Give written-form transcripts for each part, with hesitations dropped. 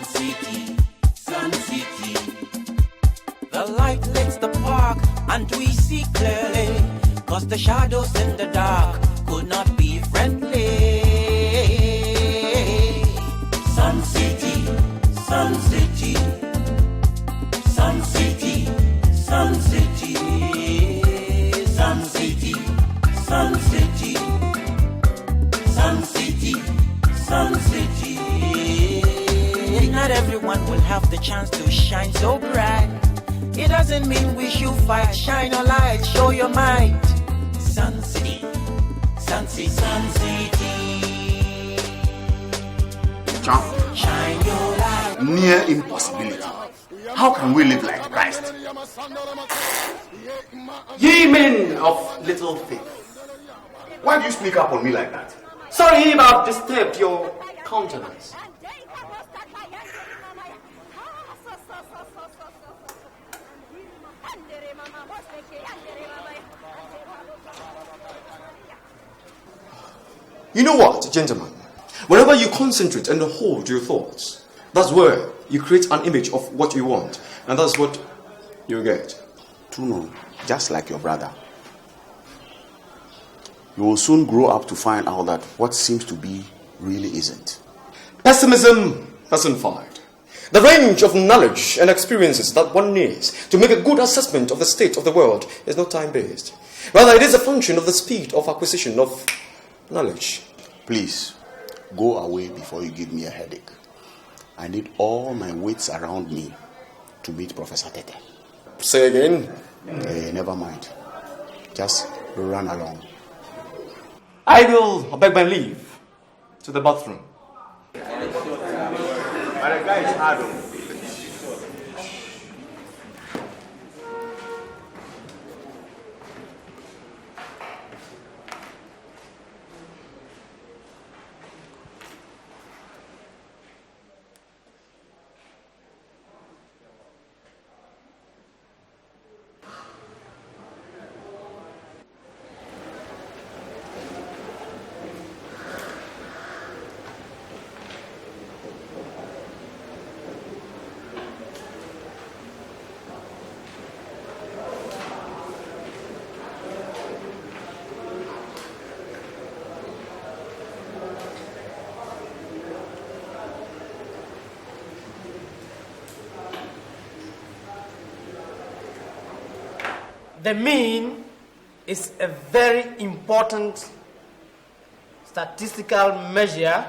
City, Sun City. The light lights the park and we see clearly, 'cause the shadows in the dark could not be friendly. Sun City, Sun City, Sun City, Sun City, Sun City, Sun City, Sun City, Sun City. Not everyone will have the chance to shine so bright. It doesn't mean we should fight. Shine a light, show your might. Sun City, Sun City, Sun City. John, shine your light. Near impossibility. How can we live like Christ? Ye men of little faith. Why do you speak up on me like that? Sorry if I've disturbed your countenance. You know what, gentlemen? Whenever you concentrate and hold your thoughts, that's where you create an image of what you want, and that's what you get. Tuno, just like your brother, you will soon grow up to find out that what seems to be really isn't. Pessimism personified. The range of knowledge and experiences that one needs to make a good assessment of the state of the world is not time-based. Rather, it is a function of the speed of acquisition of knowledge. Please, go away before you give me a headache. I need all my wits around me to meet Professor Tete. Say again? Never mind. Just run along. I will beg my leave to the bathroom. But the guy is hard on. The mean is a very important statistical measure.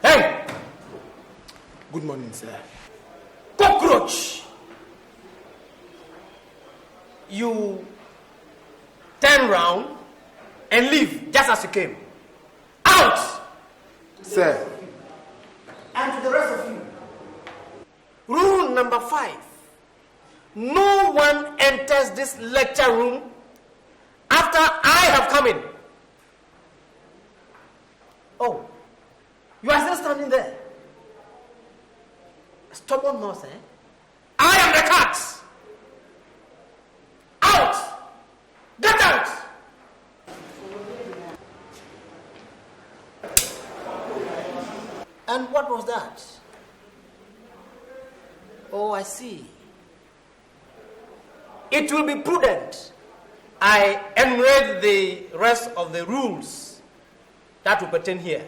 Hey! Good morning, sir. Cockroach! You turn round and leave just as you came. Out! Sir. And to the rest of you. Rule number 5. No one enters this lecture room after I have come in. Oh, you are still standing there. Stubborn nose, eh? I am the cat. Out! Get out! And what was that? Oh, I see. It will be prudent I enumerate the rest of the rules that will pertain here.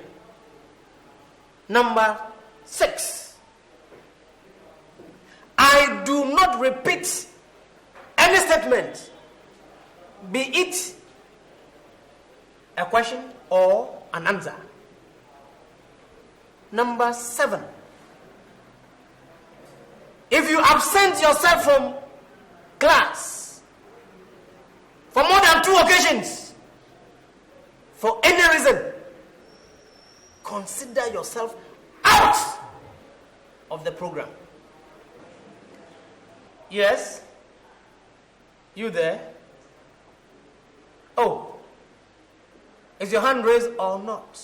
Number 6. I do not repeat any statement, be it a question or an answer. Number 7. If you absent yourself from class for more than 2 occasions, for any reason, consider yourself out of the program. Yes? You there? Oh, is your hand raised or not?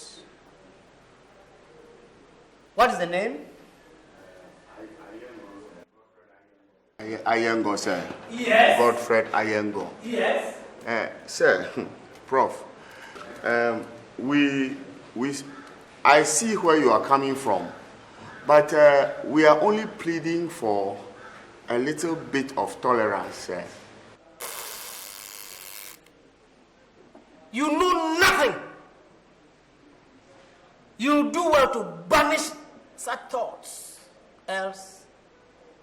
What is the name? Ayengo, sir. Yes. Godfred Ayengo. Yes. Sir, Prof. I see where you are coming from, But we are only pleading for a little bit of tolerance, sir. You know nothing. You do well to banish such thoughts, else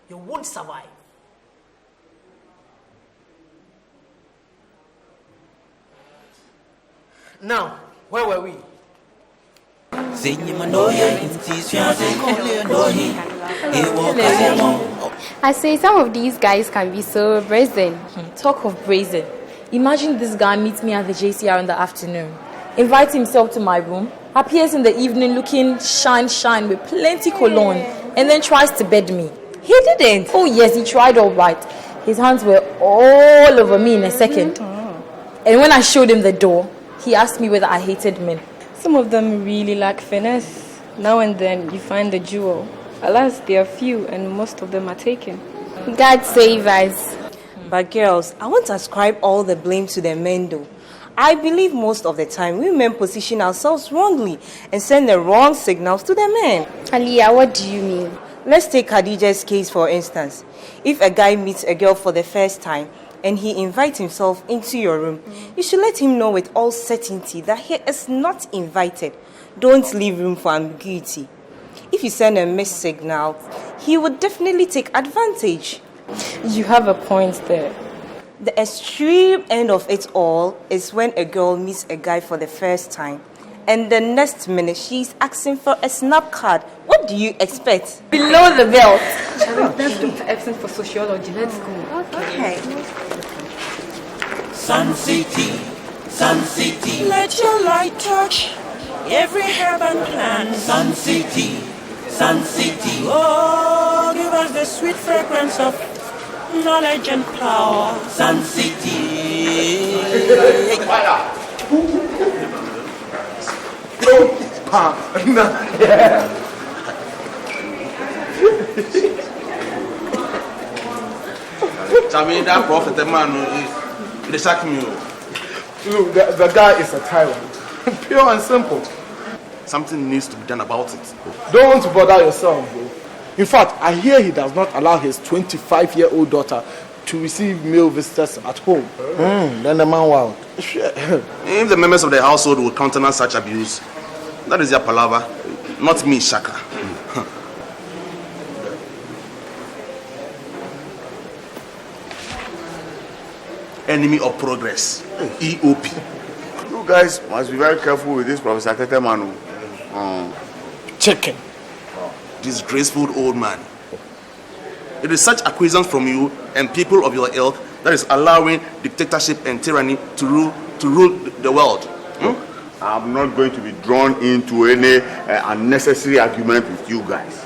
you won't survive. Now, where were we? I say some of these guys can be so brazen. Talk of brazen. Imagine this guy meets me at the JCR in the afternoon, invites himself to my room, appears in the evening looking shine with plenty cologne, and then tries to bed me. He didn't. Oh yes, he tried all right. His hands were all over me in a second. And when I showed him the door, he asked me whether I hated men. Some of them really lack finesse. Now and then you find the jewel. Alas, they are few and most of them are taken. God save us. But girls, I won't ascribe all the blame to the men though. I believe most of the time women position ourselves wrongly and send the wrong signals to the men. Aliyah, what do you mean? Let's take Khadija's case for instance. If a guy meets a girl for the first time and he invites himself into your room, you should let him know with all certainty that he is not invited. Don't leave room for ambiguity. If you send a mixed signal, he would definitely take advantage. You have a point there. The extreme end of it all is when a girl meets a guy for the first time and the next minute she's asking for a snap card. What do you expect? Below the belt. Let's do the absent for sociology. Let's go. Okay. Sun City, let your light touch every herb and plant. Sun City, oh, give us the sweet fragrance of knowledge and power. Sun City. That prophet, the man, they sack me. Look, the guy is a tyrant. Pure and simple. Something needs to be done about it. Don't bother yourself, bro. In fact, I hear he does not allow his 25-year-old daughter to receive male visitors at home. Then the man wild. If the members of the household will countenance such abuse, that is their palaver, not me, Shaka. Enemy of progress, EOP. You guys must be very careful with this Professor Tete Manu. Chicken. Disgraceful old man. It is such acquiescence from you and people of your ilk that is allowing dictatorship and tyranny to rule the world. I'm not going to be drawn into any unnecessary argument with you guys.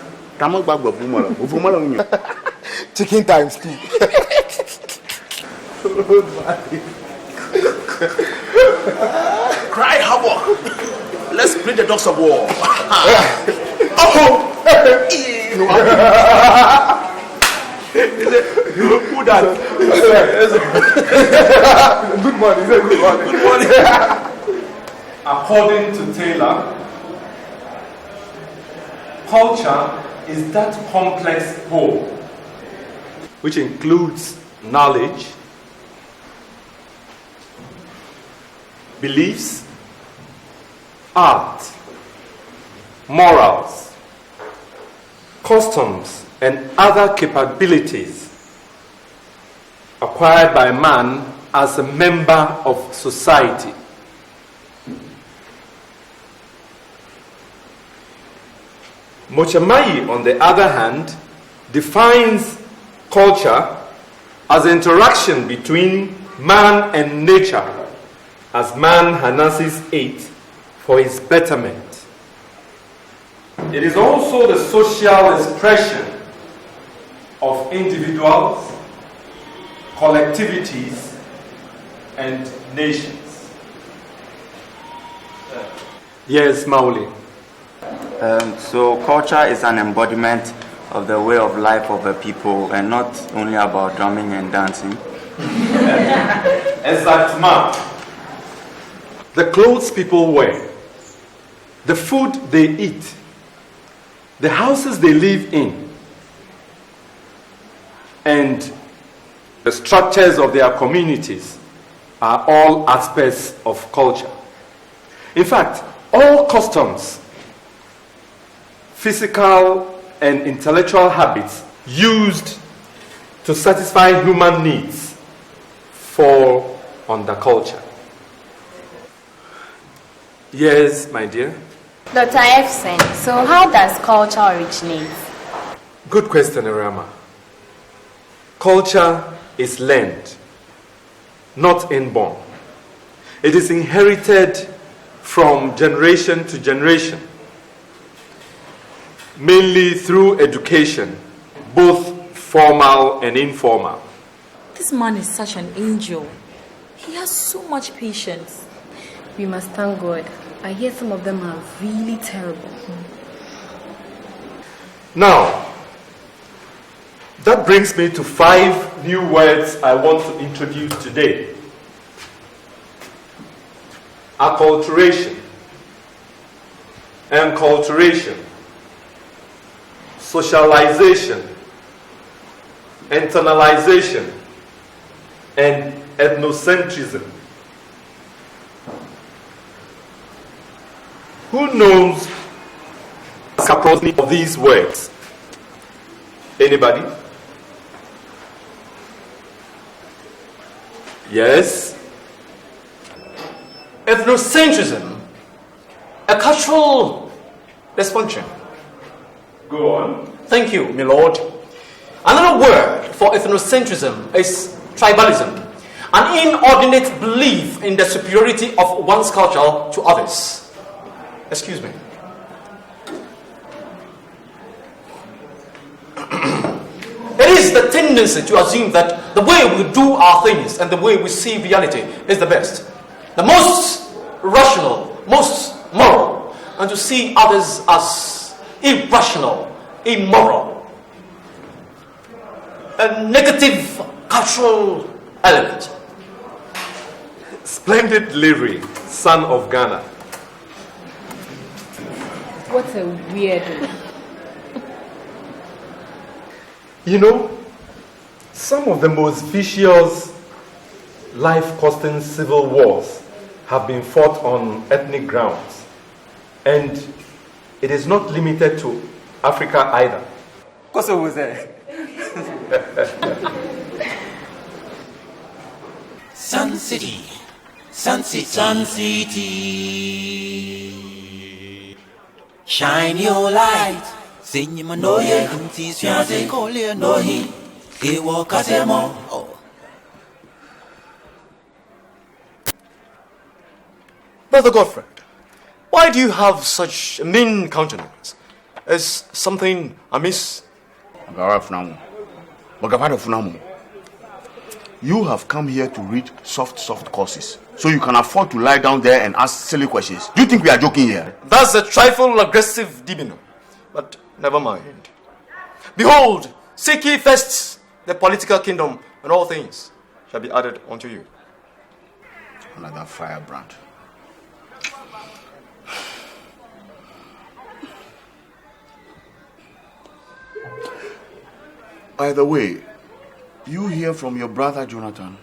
Chicken times 2. Cry havoc. Let's play the dogs of war. Who that? Good morning. Good morning. According to Taylor, culture is that complex whole which includes knowledge, beliefs, art, morals, customs, and other capabilities acquired by man as a member of society. Mochamayi, on the other hand, defines culture as the interaction between man and nature as man harnesses it for his betterment. It is also the social expression of individuals, collectivities, and nations. Yes, Mauli. So culture is an embodiment of the way of life of a people and not only about drumming and dancing. Exactement. The clothes people wear, the food they eat, the houses they live in, and the structures of their communities are all aspects of culture. In fact, all customs, physical and intellectual habits used to satisfy human needs fall under culture. Yes, my dear? Dr. Efsen, so how does culture originate? Good question, Arama. Culture is learned, not inborn. It is inherited from generation to generation, mainly through education, both formal and informal. This man is such an angel. He has so much patience. We must thank God. I hear some of them are really terrible. Now, that brings me to 5 new words I want to introduce today. Acculturation, enculturation, socialization, internalization, and ethnocentrism. Who knows approximately of these words? Anybody? Yes? Ethnocentrism, a cultural dysfunction. Go on. Thank you, my lord. Another word for ethnocentrism is tribalism, an inordinate belief in the superiority of one's culture to others. Excuse me. It is the tendency to assume that the way we do our things and the way we see reality is the best, the most rational, most moral, and to see others as irrational, immoral, a negative cultural element. Splendid lyric, son of Ghana. What a weird one. You know, some of the most vicious, life-costing civil wars have been fought on ethnic grounds. And it is not limited to Africa either. Kosovo was there. Sun City, Sun City, Sun City. Shine your light. Sing him no ye, tease fiancé, call you no he walk as a mo. Brother Godfrey, why do you have such a mean countenance? Is something amiss? You have come here to read soft courses, so you can afford to lie down there and ask silly questions. Do you think we are joking here? That's a trifle aggressive demeanor, but never mind. Behold, seek ye first the political kingdom, and all things shall be added unto you. Another firebrand. By the way, you hear from your brother Jonathan?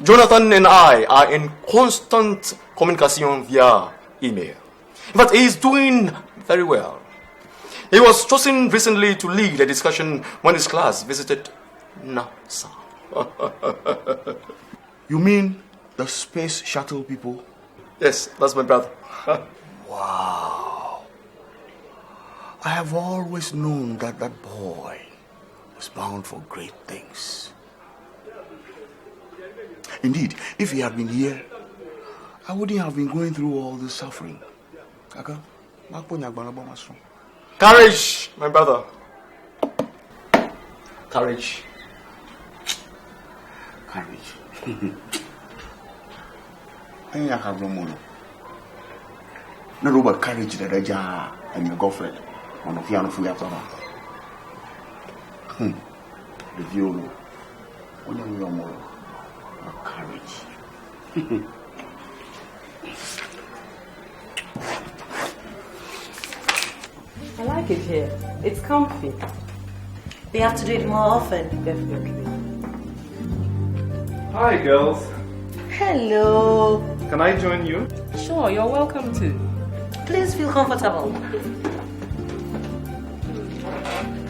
Jonathan and I are in constant communication via email. But he is doing very well. He was chosen recently to lead a discussion when his class visited NASA. You mean the space shuttle people? Yes, that's my brother. Wow. I have always known that that boy was bound for great things. Indeed, if he had been here, I wouldn't have been going through all this suffering. Courage, my brother. Courage. Courage. I have no more. No about courage that I and your girlfriend on the piano for your the viola. Only no more. Courage. I like it here. It's comfy. We have to do it more often. Definitely. Hi, girls. Hello. Can I join you? Sure, you're welcome to. Please feel comfortable.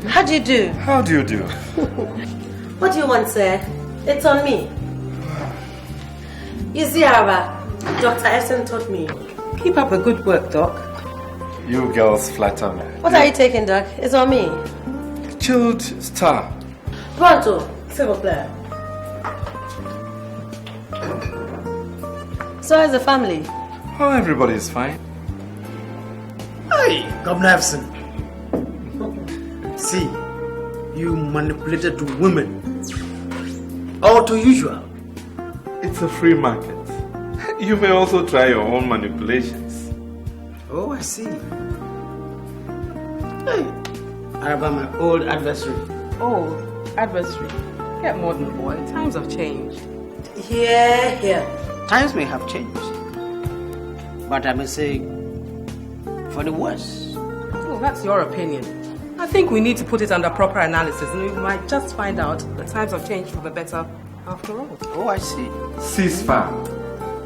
How do you do? How do you do? What do you want, sir? It's on me. You see, Araba, Dr. Essen taught me. Keep up the good work, Doc. You girls flatter me. What are you taking, Doc? It's on me. Chilled star. Pronto, s'il vous plaît. So is the family? Oh, everybody is fine. Hey, Governor Essen. See, you manipulated women. All too usual. It's a free market. You may also try your own manipulations. Oh, I see. Hey, Araba, my old adversary. Oh, adversary. Get modern, boy. Times have changed. Yeah. Times may have changed, but I may say for the worse. Oh, that's your opinion. I think we need to put it under proper analysis, and we might just find out that times have changed for the better after all. Oh, I see. Ceasefire.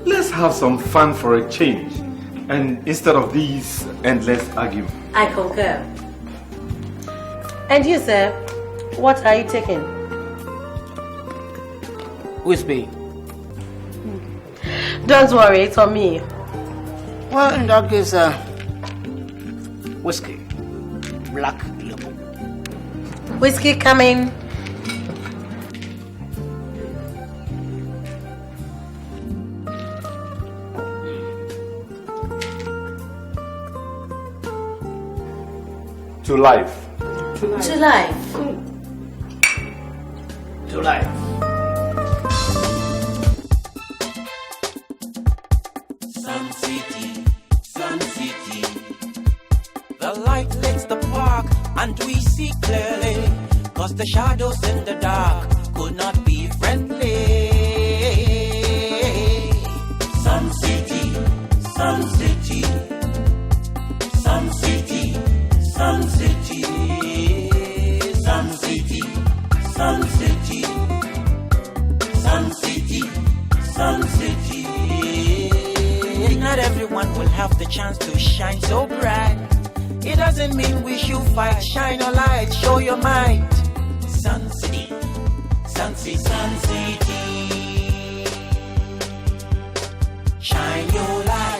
Let's have some fun for a change, and instead of these endless arguments. I concur. And you, sir, what are you taking? Who's paying? Don't worry, it's on me. Well, in that case, whiskey. Black label. Whiskey coming. To life. To life. To life. Sun City, the light lights the park and we see clearly, 'cause the shadows in the dark could not be friendly. Sun City, Sun City, Sun City, Sun City, Sun City, Sun City, Sun City, Sun City. Not everyone will have the chance to shine so bright. It doesn't mean we should fight. Shine your light, show your might. Sun City, Sun City, Sun City. Shine your light.